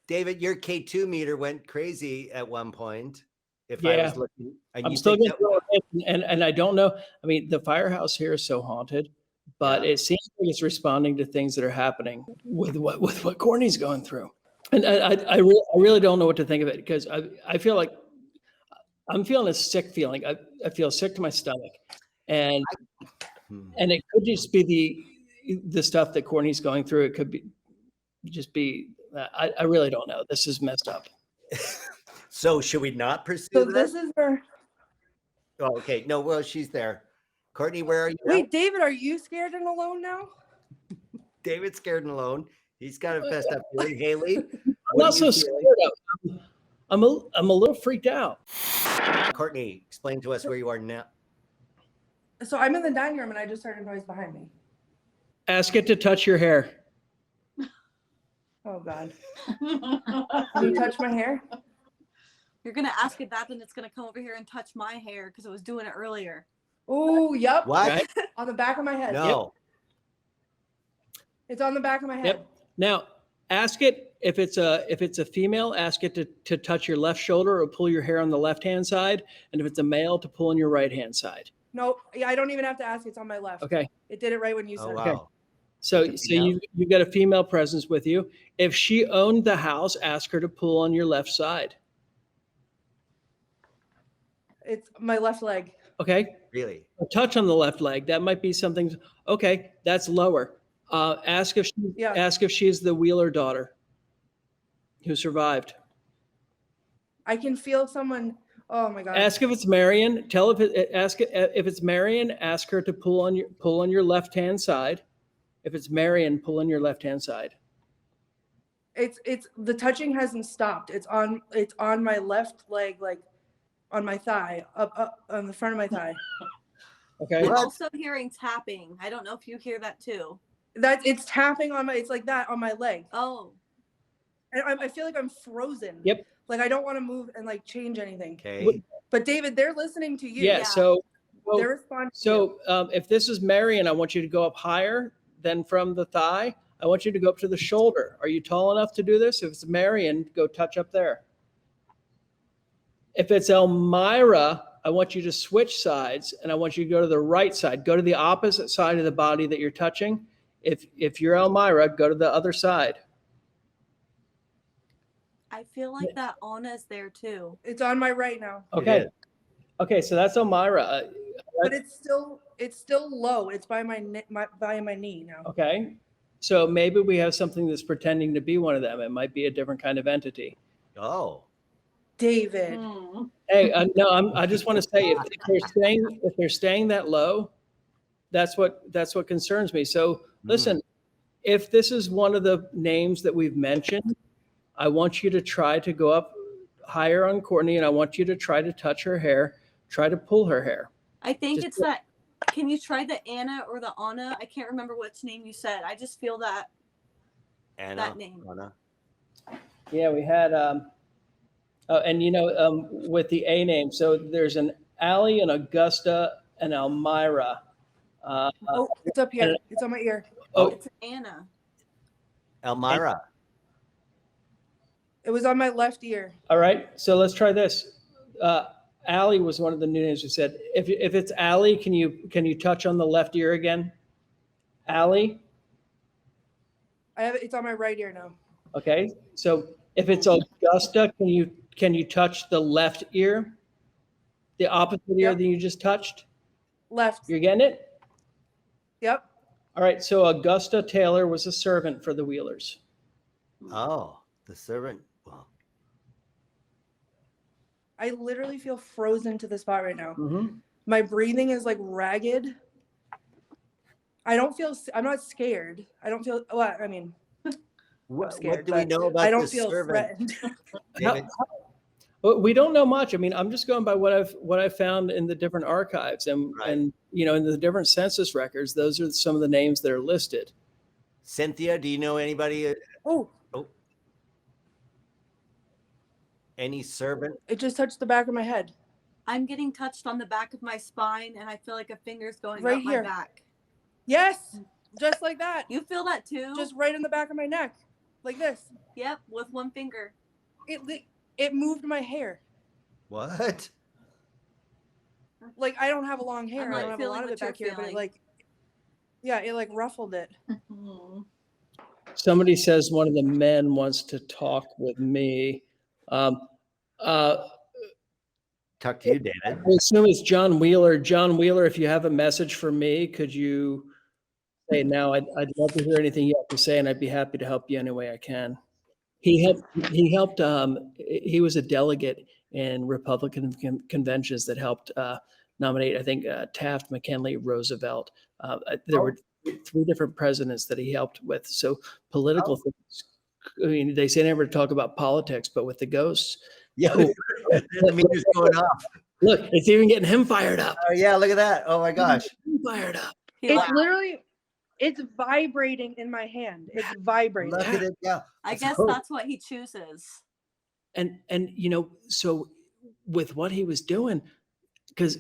David, your K2 meter went crazy at one point. If I Yeah. was looking, and I'm you still think getting and I don't know. I mean, the firehouse here is so haunted, but Yeah. it seems like it's responding to things that are happening with what Courtney's going through. And I really don't know what to think of it, because I feel like I'm feeling a sick feeling. I feel sick to my stomach, and it could just be the stuff that Courtney's going through. It could just be. I really don't know. This is messed up. So should we not pursue So that? this is her. Oh, okay. No, well, she's there. Courtney, where are you now? Wait, David, are you scared and alone now? David's scared and alone. He's got a fessed up feeling. Haley, I'm what not are so you scared feeling? of. I'm a little freaked out. Courtney, explain to us where you are now. So I'm in the dining room and I just heard a noise behind me. Ask it to touch your hair. Oh God. Can you touch my hair? You're gonna ask it that, then it's gonna come over here and touch my hair because it was doing it earlier. Oh, yep. What? Right? On the back of my head. No. It's on the back of my head. Yep. Now, ask it if it's a female, ask it to touch your left shoulder or pull your hair on the left-hand side, and if it's a male, to pull on your right-hand side. Nope. Yeah, I don't even have to ask. It's on my left. Okay. It did it right when you said Oh, it. wow. Okay. So you've got a female presence with you. If she owned the house, ask her to pull on your left side. It's my left leg. Okay. Really? A touch on the left leg. That might be something. Okay, that's lower. Ask if she's the Wheeler daughter who survived. I can feel someone. Oh my God. Ask if it's Marion. Ask if it's Marion. Ask her to pull on your left hand side. If it's Marion, pull on your left hand side. It's the touching hasn't stopped. It's on my left leg, like on my thigh, up on the front of my thigh. Okay. I'm also hearing tapping. I don't know if you hear that too. It's tapping on my. It's like that on my leg. Oh. And I feel like I'm frozen. Yep. Like I don't want to move and like change anything. Okay. But David, they're listening to you. Yeah. So. They're responding. So if this is Marion, I want you to go up higher than from the thigh. I want you to go up to the shoulder. Are you tall enough to do this? If it's Marion, go touch up there. If it's Elmira, I want you to switch sides, and I want you to go to the right side. Go to the opposite side of the body that you're touching. If you're Elmira, go to the other side. I feel like that Anna is there too. It's on my right now. Okay. Okay, so that's Elmira. But it's still low. It's by my knee now. Okay. So maybe we have something that's pretending to be one of them. It might be a different kind of entity. Oh. David. Hey, no, I just want to say if they're staying that low, that's what concerns me. So listen, if this is one of the names that we've mentioned, I want you to try to go up higher on Courtney, and I want you to try to touch her hair, try to pull her hair. I think it's that. Can you try the Anna or the Anna? I can't remember which name you said. I just feel that. Anna. That name. Anna. Yeah, we had and with the A name, so there's an Allie, an Augusta, and Elmira. Oh, it's up here. It's on my ear. Oh, It's Anna. Elmira. It was on my left ear. all right. So let's try this. Allie was one of the new names we said. If it's Allie, can you touch on the left ear again? Allie. It's on my right ear now. Okay. So if it's Augusta, can you touch the left ear? The opposite ear that you just touched? Left. You're getting it? Yep. All right. So Augusta Taylor was a servant for the Wheelers. Oh, the servant. Well, I literally feel frozen to the spot right now. Mm-hmm. My breathing is like ragged. I'm not scared. I don't feel, well, I mean, what scared, do we but know about I don't this feel servant? threatened. David? Well, we don't know much. I mean, I'm just going by what I've found in the different archives and in the different census records. Those are some of the names that are listed. Cynthia, do you know anybody? Oh, Any servant? it just touched the back of my head. I'm getting touched on the back of my spine, and I feel like a finger's going Right up here. my back. Yes, just like that. You feel that too? Just right in the back of my neck. like this. Yep, with one finger. It moved my hair. What? Like I don't have a long hair. I'm, I like, don't have a feeling lot of what it back you're here, but it feeling. it like ruffled it. Somebody says one of the men wants to talk with me. Uh, Talk to you, I David. assume it's John Wheeler. John Wheeler, if you have a message for me, could you say it now? I'd love to hear anything you have to say, and I'd be happy to help you any way I can. He helped. He was a delegate in Republican conventions that helped nominate, I think, Taft, McKinley, Roosevelt. There were 3 different presidents that he helped with. So political things. I mean, they say never to talk about politics, but with the ghosts, Yeah, cool. the meter's going off. Look, it's even getting him fired up. Oh yeah, look at that. Oh my gosh. Fired up. He It's laughed. literally, it's vibrating in my hand. It's vibrating. Look at it. Yeah. I guess So- that's what he chooses. And so with what he was doing, because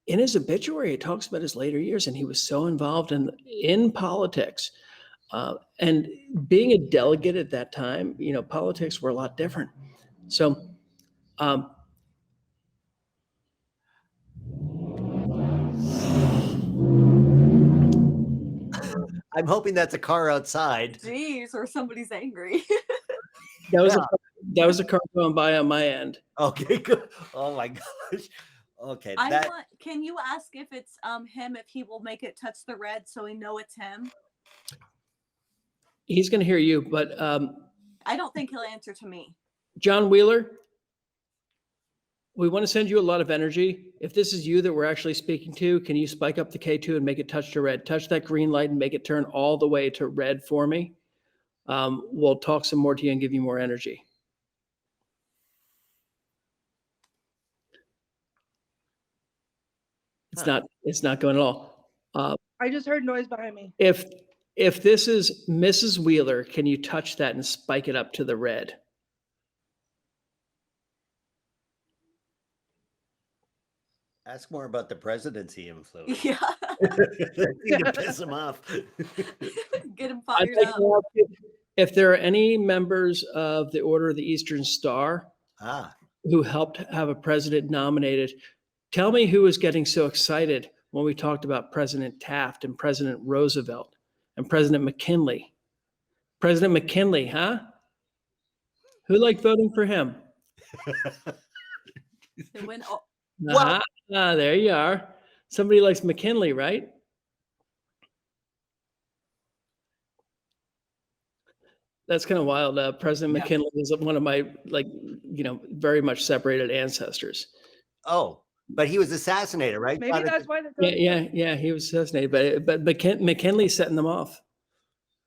in his obituary, it talks about his later years, and he was so involved in politics. And being a delegate at that time, politics were a lot different. So, I'm hoping that's a car outside. Jeez, or somebody's angry. that was a car going by on my end. Okay, good. Oh my gosh. Okay. Can you ask if it's him, if he will make it touch the red so we know it's him? He's going to hear you, but I don't think he'll answer to me. John Wheeler, we want to send you a lot of energy. If this is you that we're actually speaking to, can you spike up the K2 and make it touch to red? Touch that green light and make it turn all the way to red for me. We'll talk some more to you and give you more energy. It's not going at all. I just heard noise behind me. If this is Mrs. Wheeler, can you touch that and spike it up to the red? Ask more about the presidency influence. Yeah. Need to piss him off. Get him I'd fired like up. to ask you if there are any members of the Order of the Eastern Star who helped have a president nominated. Tell me who was getting so excited when we talked about President Taft and President Roosevelt and President McKinley. President McKinley, huh? Who liked voting for him? They went, oh, Well- There you are. Somebody likes McKinley, right? That's kind of wild. President McKinley is one of my, very much separated ancestors. Oh, but he was assassinated, right? Maybe that's why they're Yeah, he was assassinated, but McKinley's setting them off.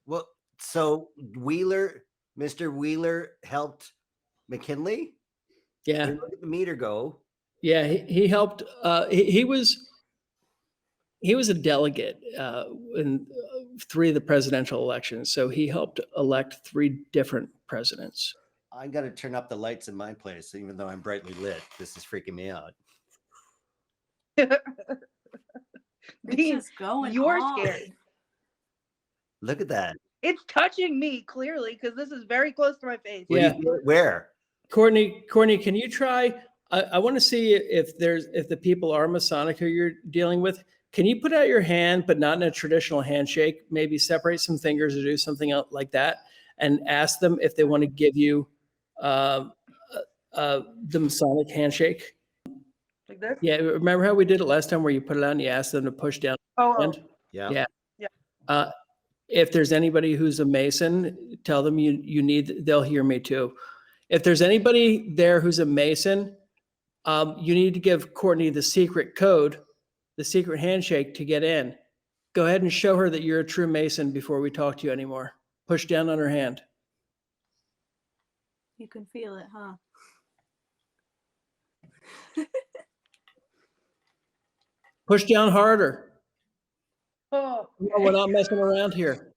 Well, so Mr. Wheeler helped McKinley? Yeah. Look at the meter go. Yeah, he helped. He was a delegate in 3 of the presidential elections. So he helped elect 3 different presidents. I got to turn up the lights in my place, even though I'm brightly lit. This is freaking me out. it's Dean, just going you're off. scared. Look at that. It's touching me clearly because this is very close to my face. Yeah. Where? Courtney, can you try? I want to see if the people are Masonic who you're dealing with. Can you put out your hand, but not in a traditional handshake? Maybe separate some fingers or do something else like that, and ask them if they want to give you the Masonic handshake. Like this? Yeah, remember how we did it last time, where you put it out and you asked them to push down? Oh, Hand? Yeah. If there's anybody who's a Mason, tell them they'll hear me too. If there's anybody there who's a Mason, you need to give Courtney the secret code, the secret handshake to get in. Go ahead and show her that you're a true Mason before we talk to you anymore. Push down on her hand. You can feel it, huh? Push down harder. oh. No, we're not messing around here.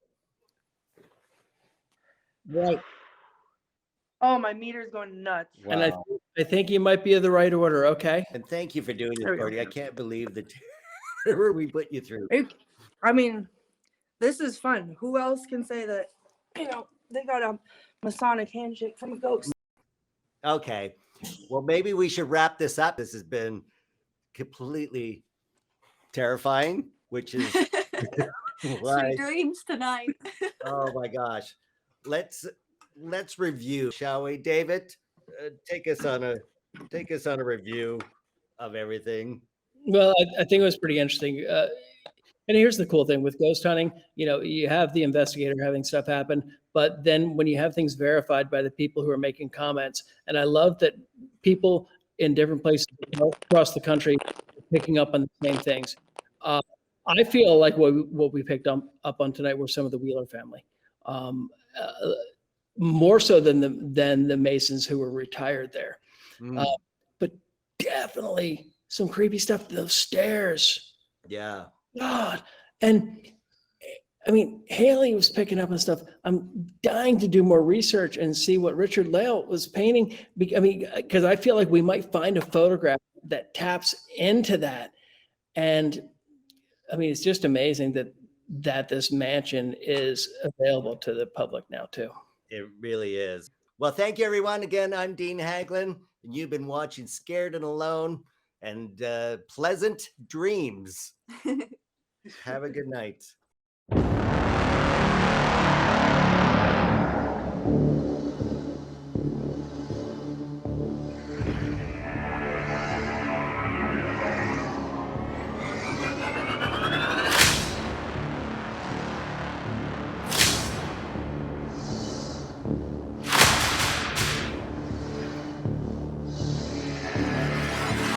Right. Oh, my meter's going nuts. And I think you might be of the right order, okay? And thank you for doing There this, we go. Courtney. I can't believe the terror we put you through. I mean, this is fun. Who else can say that, they got a Masonic handshake from a ghost. Okay. Well, maybe we should wrap this up. This has been completely terrifying, which is why. Sweet dreams tonight. Oh my gosh. Let's review, shall we, David? Take us on a review of everything. Well, I think it was pretty interesting. And here's the cool thing with ghost hunting, you have the investigator having stuff happen, but then when you have things verified by the people who are making comments, and I love that people in different places across the country are picking up on the same things. I feel like what we picked up on tonight were some of the Wheeler family, more so than the Masons who were retired there. But definitely some creepy stuff. Those stairs. Yeah. God. And I mean, Haley was picking up on stuff. I'm dying to do more research and see what Richard-Lael was painting. I mean, because I feel like we might find a photograph that taps into that. And I mean, it's just amazing that this mansion is available to the public now too. It really is. Well, thank you, everyone. Again, I'm Dean Haglund, and you've been watching Scared and Alone, and pleasant dreams. Have a good night.